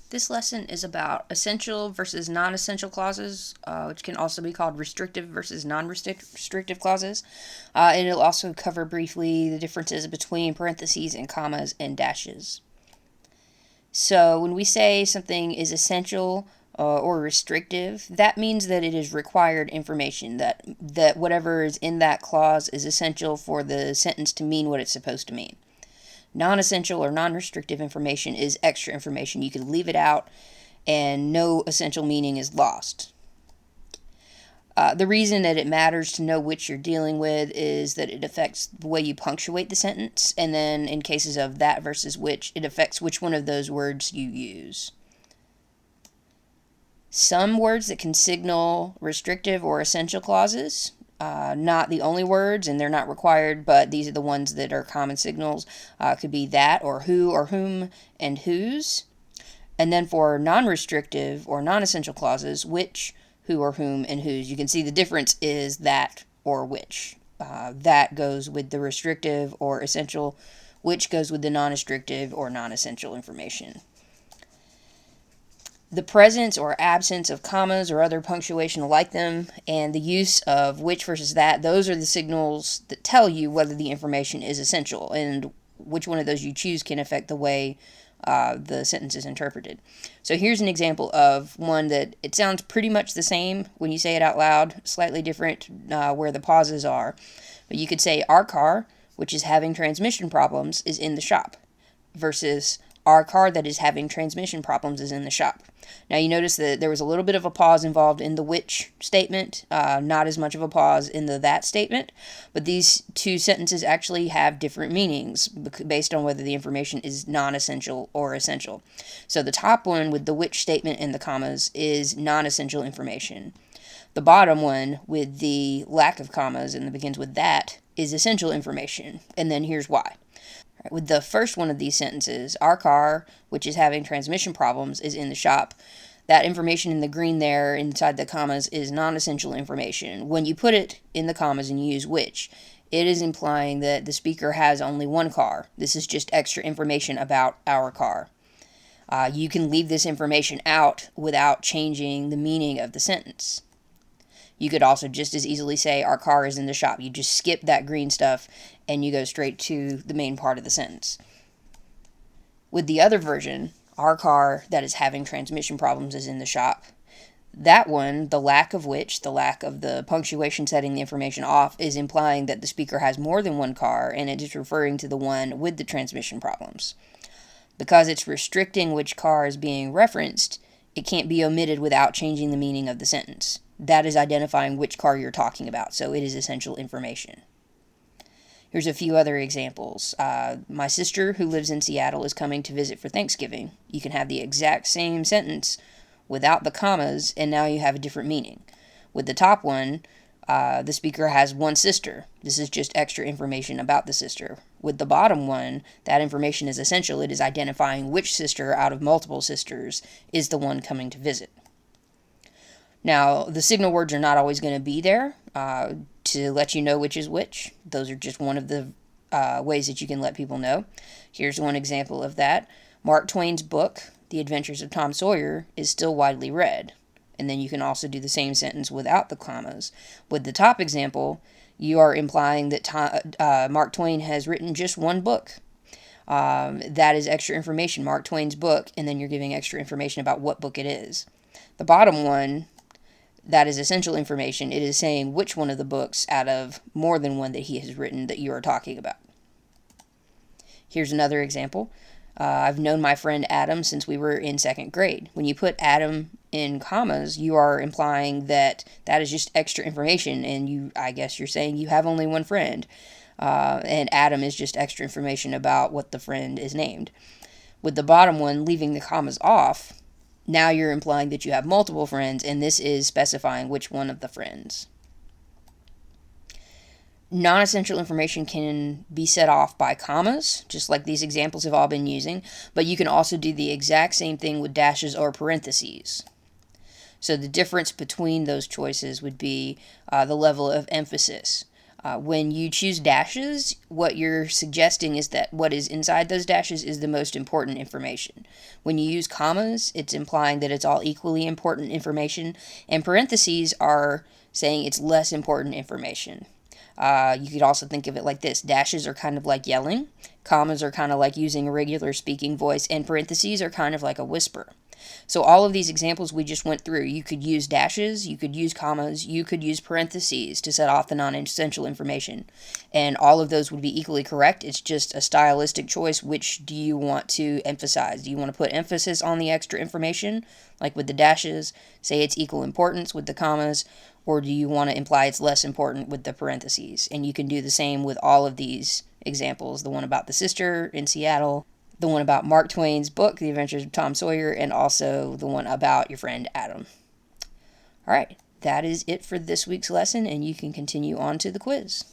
This lesson is about essential versus non-essential clauses, which can also be called restrictive versus non-restrictive clauses. And it'll also cover briefly the differences between parentheses and commas and dashes. So when we say something is essential or restrictive, that means that it is required information, that whatever is in that clause is essential for the sentence to mean what it's supposed to mean. Non-essential or non-restrictive information is extra information. You can leave it out and no essential meaning is lost. The reason that it matters to know which you're dealing with is that it affects the way you punctuate the sentence, and then in cases of that versus which, it affects which one of those words you use. Some words that can signal restrictive or essential clauses, not the only words, and they're not required, but these are the ones that are common signals. Could be that, or who, or whom, and whose. And then for non-restrictive or non-essential clauses, which, who, or whom, and whose. You can see the difference is that or which. That goes with the restrictive or essential, which goes with the non-restrictive or non-essential information. The presence or absence of commas or other punctuation like them, and the use of which versus that, those are the signals that tell you whether the information is essential, and which one of those you choose can affect the way the sentence is interpreted. So here's an example of one that it sounds pretty much the same when you say it out loud, slightly different where the pauses are. But you could say, our car, which is having transmission problems, is in the shop, versus our car that is having transmission problems is in the shop. Now you notice that there was a little bit of a pause involved in the which statement, not as much of a pause in the that statement, but these two sentences actually have different meanings based on whether the information is non-essential or essential. So the top one with the which statement and the commas is non-essential information. The bottom one with the lack of commas and that begins with that is essential information, and then here's why. With the first one of these sentences, our car, which is having transmission problems, is in the shop. That information in the green there inside the commas is non-essential information. When you put it in the commas and you use which, it is implying that the speaker has only one car. This is just extra information about our car. You can leave this information out without changing the meaning of the sentence. You could also just as easily say, our car is in the shop. You just skip that green stuff and you go straight to the main part of the sentence. With the other version, our car that is having transmission problems is in the shop. That one, the lack of which, the lack of the punctuation setting the information off, is implying that the speaker has more than one car, and it is referring to the one with the transmission problems. Because it's restricting which car is being referenced, it can't be omitted without changing the meaning of the sentence. That is identifying which car you're talking about, so it is essential information. Here's a few other examples. My sister, who lives in Seattle, is coming to visit for Thanksgiving. You can have the exact same sentence without the commas, and now you have a different meaning. With the top one, the speaker has one sister. This is just extra information about the sister. With the bottom one, that information is essential. It is identifying which sister out of multiple sisters is the one coming to visit. Now, the signal words are not always going to be there to let you know which is which. Those are just one of the ways that you can let people know. Here's one example of that. Mark Twain's book, The Adventures of Tom Sawyer, is still widely read. And then you can also do the same sentence without the commas. With the top example, you are implying that Mark Twain has written just one book. That is extra information, Mark Twain's book, and then you're giving extra information about what book it is. The bottom one, that is essential information. It is saying which one of the books out of more than one that he has written that you are talking about. Here's another example. I've known my friend Adam since we were in second grade. When you put Adam in commas, you are implying that that is just extra information, and I guess you're saying you have only one friend. And Adam is just extra information about what the friend is named. With the bottom one, leaving the commas off, now you're implying that you have multiple friends, and this is specifying which one of the friends. Non-essential information can be set off by commas, just like these examples have all been using, but you can also do the exact same thing with dashes or parentheses. So the difference between those choices would be the level of emphasis. When you choose dashes, what you're suggesting is that what is inside those dashes is the most important information. When you use commas, it's implying that it's all equally important information, and parentheses are saying it's less important information. You could also think of it like this. Dashes are kind of like yelling, commas are kind of like using a regular speaking voice, and parentheses are kind of like a whisper. So all of these examples we just went through, you could use dashes, you could use commas, you could use parentheses to set off the non-essential information. And all of those would be equally correct. It's just a stylistic choice. Which do you want to emphasize? Do you want to put emphasis on the extra information, like with the dashes, say it's equal importance with the commas, or do you want to imply it's less important with the parentheses? And you can do the same with all of these examples. The one about the sister in Seattle, the one about Mark Twain's book, The Adventures of Tom Sawyer, and also the one about your friend Adam. All right, that is it for this week's lesson, and you can continue on to the quiz.